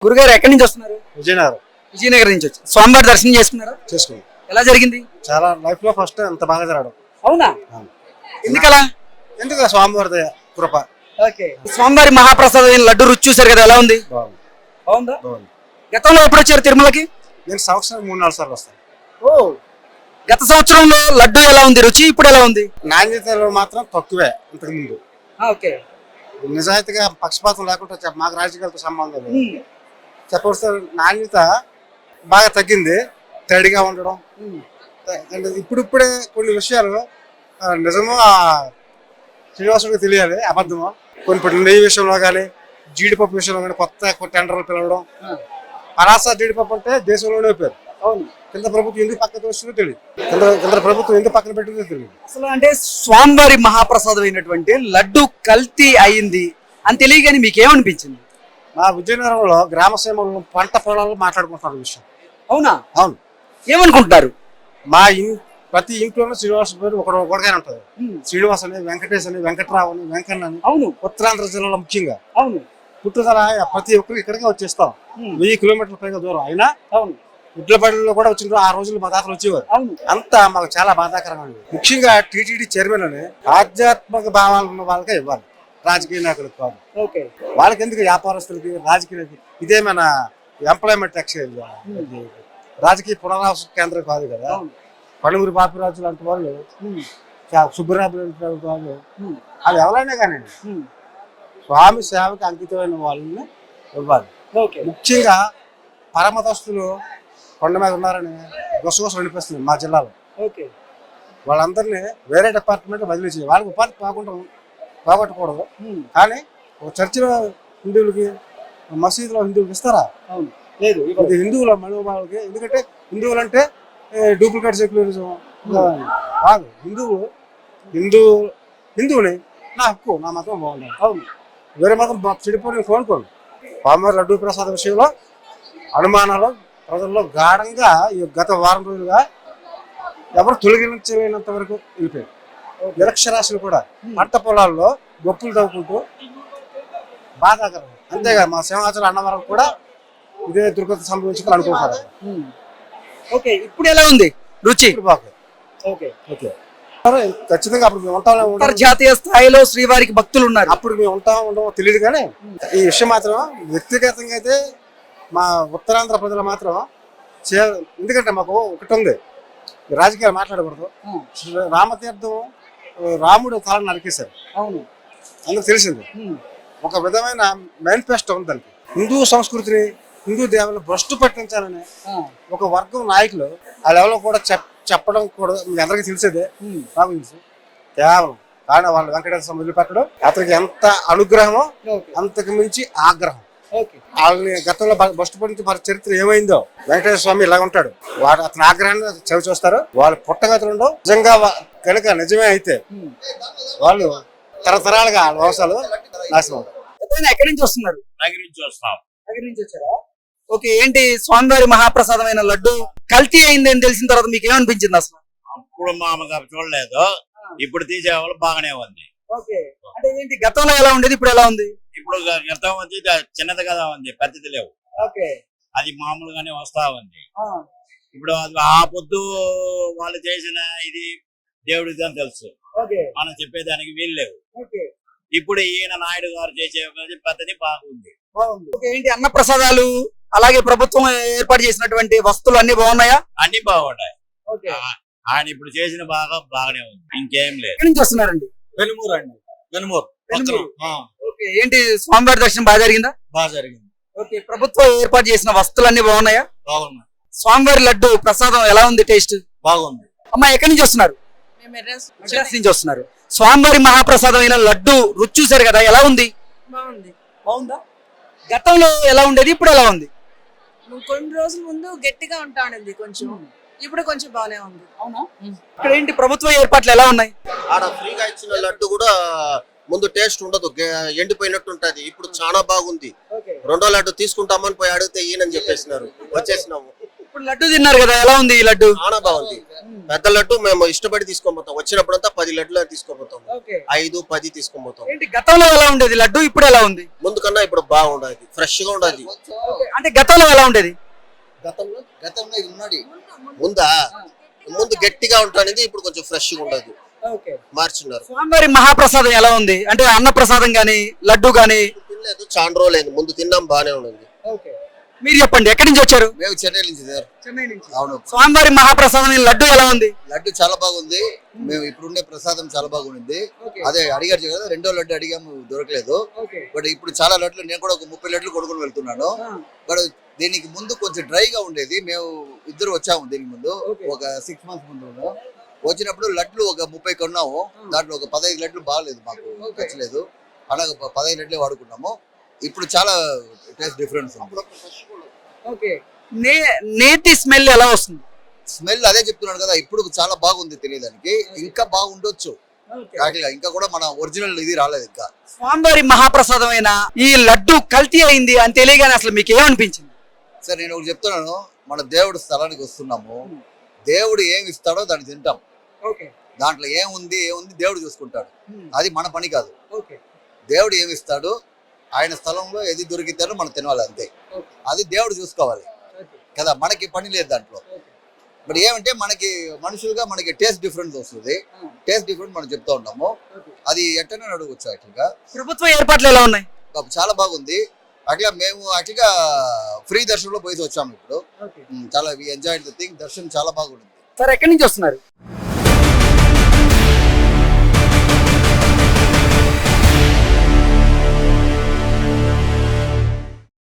గురుగారు ఎక్కడి నుంచి వస్తున్నారు? విజయనగరం నుంచి వచ్చి స్వామివారి దర్శనం చేసుకున్నారా? చేసుకున్నాం. ఎలా జరిగింది? చాలా లైఫ్ లో ఫస్ట్ అంత బాగా జరగడం. అవునా? ఎందుకలా? ఎందుకు స్వామివారి దయ, కృప. ఓకే. స్వామివారి మహాప్రసాదం లడ్డు రుచి చూసారు కదా, ఎలా ఉంది? బాగుందా? గతంలో ఎప్పుడు వచ్చారు తిరుమలకి? నేను సంవత్సరం 3-4 సార్లు వస్తాను. ఓ, గత సంవత్సరంలో లడ్డు ఎలా ఉంది రుచి, ఇప్పుడు ఎలా ఉంది? నాణ్యతలో మాత్రం తక్కువే ఇంతకు ముందు. ఓకే. నిజాయితీగా పక్షపాతం లేకుండా మాకు రాజకీయాలతో సంబంధం లేదు. చెప్పవలసిన నాణ్యత బాగా తగ్గింది, తడిగా ఉండడం. ఇప్పుడిప్పుడే కొన్ని విషయాలు నిజమో శ్రీనివాసుడికి తెలియాలి, అబద్ధమో. కొన్ని నెయ్యి విషయంలో కానీ, జీడిపప్పు విషయంలో కానీ కొత్త టెండర్లు పిలవడం. పరాస జీడిపప్పు అంటే దేశంలోనే పేరు. కింద ప్రభుత్వం ఎందుకు పక్కన వస్తుందో తెలియదు, కింద ప్రభుత్వం ఎందుకు పక్కన పెట్టిందో తెలియదు. అసలు అంటే స్వామివారి మహాప్రసాదం అయినటువంటి లడ్డు కల్తీ అయింది అని తెలియగానే మీకేమనిపించింది? మా విజయనగరంలో గ్రామ సేవలు పంట పొలాలు మాట్లాడుకుంటున్నారు విషయం. అవునా? అవును. ఏమనుకుంటున్నారు? మా ప్రతి ఇంట్లోనూ శ్రీనివాస పేరు ఒకగానే ఉంటది. శ్రీనివాస్ అని, వెంకటేష్ అని, వెంకట్రావు అని, వెంకన్న అని. అవును. ఉత్తరాంధ్ర జిల్లాలో ముఖ్యంగా. అవును. పుట్టుదల ప్రతి ఒక్కరికి ఇక్కడికే వచ్చేస్తాం. 1000 కిలోమీటర్ల పైగా దూరం అయినా. అవును. ఇడ్లపల్లిలో కూడా వచ్చిన ఆ రోజులు మా తాతలు వచ్చేవారు. అంతా మాకు చాలా బాధాకరంగా ఉంది. ముఖ్యంగా టీటీడీ చైర్మన్ అని ఆధ్యాత్మిక భావాలు ఉన్న వాళ్ళకే ఇవ్వాలి, రాజకీయ నాయకులకు కాదు. వాళ్ళకి ఎందుకు? వ్యాపారస్తులకి, రాజకీయాలకి. ఇదేమైనా ఎంప్లాయ్మెంట్ ఎక్స్చేంజ్, రాజకీయ పునరావాస కేంద్రం కాదు కదా. పణమూరి బాపిరాజు లాంటి వాళ్ళు, సుబ్బరాబు లాంటి వాళ్ళు, వాళ్ళు ఎవరైనా కానీ స్వామి సేవకి అంకితమైన వాళ్ళని ఇవ్వాలి. ముఖ్యంగా పరమతస్తులు కొండ మీద ఉన్నారని గుసగుసలు అనిపిస్తుంది మా జిల్లాలో. వాళ్ళందరినీ వేరే డిపార్ట్మెంట్ బదిలీ చేయాలి. వాళ్ళకి ఉపాధి పోగొట్టకూడదు. కానీ ఒక చర్చిలో హిందువులకి, మసీదులో హిందువులకి ఇస్తారా? లేదు. ఇది హిందువుల మనోభావాలకి. ఎందుకంటే హిందువులు అంటే డూప్లికేట్ సెక్యులరిజం కాదు. హిందువుని నా హక్కు, నా మతం బాగుండాలి. అవును. వేరే మతం చెడిపోయి కోరుకోండి. స్వామివారి లడ్డూ ప్రసాద విషయంలో అనుమానాలు ప్రజల్లో గాఢంగా ఈ గత వారం రోజులుగా ఎవరు తొలగించలేనంత వరకు వెళ్ళిపోయారు. నిరక్షరాస్యులు కూడా పంట పొలాల్లో గొప్పులు తవ్వుకుంటూ బాధాకరం. అంతేగా మా సింహాచలం అన్నవరం కూడా ఇదే దుర్గతి సంభవించుకుని అనుకుంటారు. ఓకే. ఇప్పుడు ఎలా ఉంది రుచి? ఖచ్చితంగా అప్పుడు మేము ఉంటాం. జాతీయ స్థాయిలో శ్రీవారికి భక్తులు ఉన్నారు. అప్పుడు మేము ఉండమో తెలియదు. కానీ ఈ విషయం మాత్రం వ్యక్తిగతంగా అయితే మా ఉత్తరాంధ్ర ప్రజలు మాత్రం ఎందుకంటే మాకు ఒకటి ఉంది, రాజకీయాలు మాట్లాడకూడదు. రామతీర్థం రాముడు తలను నరికేశారు. అవును. అందుకు తెలిసింది. ఒక విధమైన మేనిఫెస్టో ఉంది దానికి. హిందూ సంస్కృతిని, హిందూ దేవులను భ్రష్టు పట్టించాలని ఒక వర్గం నాయకులు ఆ లెవెల్లో కూడా చెప్పడం కూడా మీ అందరికీ తెలిసేదే, నాకు తెలుసు. కేవలం కానీ వాళ్ళు వెంకటేశ్వర వదిలిపెట్టడం, అతనికి ఎంత అనుగ్రహమో అంతకు మించి ఆగ్రహం. వాళ్ళని గతంలో భ్రష్టు పట్టించి మరి చరిత్ర ఏమైందో. వెంకటేశ్వర స్వామి ఇలా ఉంటాడు, వాడు అతని ఆగ్రహాన్ని చవి చూస్తారు. వాళ్ళు పుట్టగతులు నిజంగా కనుక నిజమే అయితే వాళ్ళు తరతరాలుగా వంశాలు నాశనం. ఎక్కడి నుంచి వస్తున్నారు? నగరి నుంచి వస్తాం. నగరి నుంచి వచ్చారా? ఓకే. ఏంటి స్వామివారి మహాప్రసాదమైన లడ్డు కల్తీ అయింది అని తెలిసిన తర్వాత మీకు ఏమనిపించింది అసలు? అప్పుడు మామగా చూడలేదు, ఇప్పుడు తీసే వాళ్ళు బాగానే ఉంది. అంటే ఏంటి గతంలో ఎలా ఉండేది, ఇప్పుడు ఎలా ఉంది? ఇప్పుడు గతం ఉంది చిన్నది కదా ఉంది, పెద్దది లేవు. అది మామూలుగానే వస్తా ఉంది. ఇప్పుడు ఆ పొద్దు వాళ్ళు చేసిన ఇది దేవుడికి అని తెలుసు, మనం చెప్పేదానికి వీలు లేవు. ఇప్పుడు ఈయన నాయుడు గారు చేసే పద్ధతి బాగుంది. ఏంటి అన్న ప్రసాదాలు, అలాగే ప్రభుత్వం ఏర్పాటు చేసినటువంటి వస్తువులు అన్ని బాగున్నాయా? అన్ని బాగున్నాయి. ఆయన ఇప్పుడు చేసిన బాగానే ఉంది, ఇంకేం లేదు. ఎక్కడి నుంచి వస్తున్నారండి? వెనుమూరు అండి. వెనుమూరు. ఏంటి స్వామివారి దర్శనం బాగా జరిగిందా? బాగా జరిగింది. ఓకే. ప్రభుత్వం ఏర్పాటు చేసిన వస్తువులు అన్ని బాగున్నాయా? బాగున్నాయి. స్వామివారి లడ్డు ప్రసాదం ఎలా ఉంది? టేస్ట్ బాగుంది. అమ్మా ఎక్కడి నుంచి వస్తున్నారు? మెడ్రాస్ నుంచి వస్తున్నారు. స్వామివారి మహాప్రసాదం అయిన లడ్డు రుచి చూసారు కదా, ఎలా ఉంది? బాగుందా? గతంలో ఎలా ఉండేది, ఇప్పుడు ఎలా ఉంది? కొన్ని రోజుల ముందు గట్టిగా ఉంటా ఉండేది కొంచెం, ఇప్పుడు కొంచెం బాగానే ఉంది. అవునా? ఇక్కడ ఏంటి ప్రభుత్వ ఏర్పాట్లు ఎలా ఉన్నాయి? ఆడ ఫ్రీగా ఇచ్చిన లడ్డు కూడా ముందు టేస్ట్ ఉండదు, ఎండిపోయినట్టు ఉంటది. ఇప్పుడు చాలా బాగుంది. రెండో లడ్డు తీసుకుంటామని పోయి అడిగితే ఈయనని చెప్పేసినారు, వచ్చేసినాము. ఇప్పుడు లడ్డు తిన్నారు కదా, ఎలా ఉంది ఈ లడ్డు? చాలా బాగుంది. పెద్ద లడ్డు మేము ఇష్టపడి తీసుకోబోతాం. వచ్చినప్పుడంతా 10 లడ్లు తీసుకోబోతాం. 5, 10 తీసుకోబోతాం. ఏంటి గతంలో ఎలా ఉండేది లడ్డు, ఇప్పుడు ఎలా ఉంది? ముందు కన్నా ఇప్పుడు బాగుండదు, ఫ్రెష్ గా ఉండదు. అంటే గతంలో ఎలా ఉండేది? గతంలో ఇది ఉన్నది ముందు గట్టిగా ఉంటుంది, ఇప్పుడు కొంచెం ఫ్రెష్ గా ఉండదు, మార్చున్నారు. స్వామివారి మహాప్రసాదం ఎలా ఉంది? అంటే అన్న ప్రసాదం గానీ లడ్డు గానీ తినలేదు, చాలా రోజులేదు. ముందు తిన్నాం, బానే ఉన్నది. మీరు చెప్పండి, ఎక్కడి నుంచి వచ్చారు? మేము చెన్నై నుంచి సార్. అవును, స్వామివారి మహాప్రసాదం లడ్డు ఎలా ఉంది? లడ్డు చాలా బాగుంది. మేము ఇప్పుడుండే ప్రసాదం చాలా బాగుంది. అదే అడిగారు కదా, 2వ లడ్డు అడిగాము, దొరకలేదు. బట్ ఇప్పుడు చాలా లడ్లు, నేను కూడా ఒక 30 లడ్లు కొనుక్కొని వెళ్తున్నాను. బట్ దీనికి ముందు కొంచెం డ్రైగా ఉండేది. మేము ఇద్దరు వచ్చాము దీనికి ముందు, ఒక 6 months ముందు వచ్చినప్పుడు లడ్లు ఒక 30 కొన్నాము. దాంట్లో ఒక 15 లడ్లు బాగలేదు, మాకు నచ్చలేదు. అలాగే 15 లడ్లే వాడుకున్నాము. ఇప్పుడు చాలా టేస్ట్ డిఫరెన్స్ ఉంది. నేతి స్మెల్ ఎలా వస్తుంది? స్మెల్ అదే చెప్తున్నాను కదా, ఇప్పుడు చాలా బాగుంది తినేదానికి. ఇంకా బాగుండొచ్చు, ఇంకా కూడా మన ఒరిజినల్ ఇది రాలేదు ఇంకా. స్వామివారి మహాప్రసాదమైన ఈ లడ్డు కల్తీ అయింది అని తెలియగానే అసలు మీకు ఏమనిపించింది? సార్ నేను ఒకటి చెప్తున్నాను, మన దేవుడు స్థలానికి వస్తున్నాము. దేవుడు ఏమి ఇస్తాడో దాన్ని తింటాం. దాంట్లో ఏముంది దేవుడు చూసుకుంటాడు, అది మన పని కాదు. దేవుడు ఏమి ఇస్తాడు, ఆయన స్థలంలో ఏది దొరికితాడో మనం తినాలి, అంతే. అది దేవుడు చూసుకోవాలి కదా, మనకి పని లేదు దాంట్లో. బట్ ఏమంటే మనకి మనుషులుగా మనకి టేస్ట్ డిఫరెన్స్ వస్తుంది. టేస్ట్ డిఫరెన్స్ మనం చెప్తా ఉంటాము. అది ఎట్టనే అడగవచ్చు. యాక్చువల్గా ప్రభుత్వ ఏర్పాట్లు ఎలా ఉన్నాయి? చాలా బాగుంది. అట్లా మేము అట్లా ఫ్రీ దర్శనంలో పోయి వచ్చాము ఇప్పుడు. చాలా ఎంజాయ్ ద థింగ్. దర్శనం చాలా బాగుంది. సార్ ఎక్కడి నుంచి వస్తున్నారు?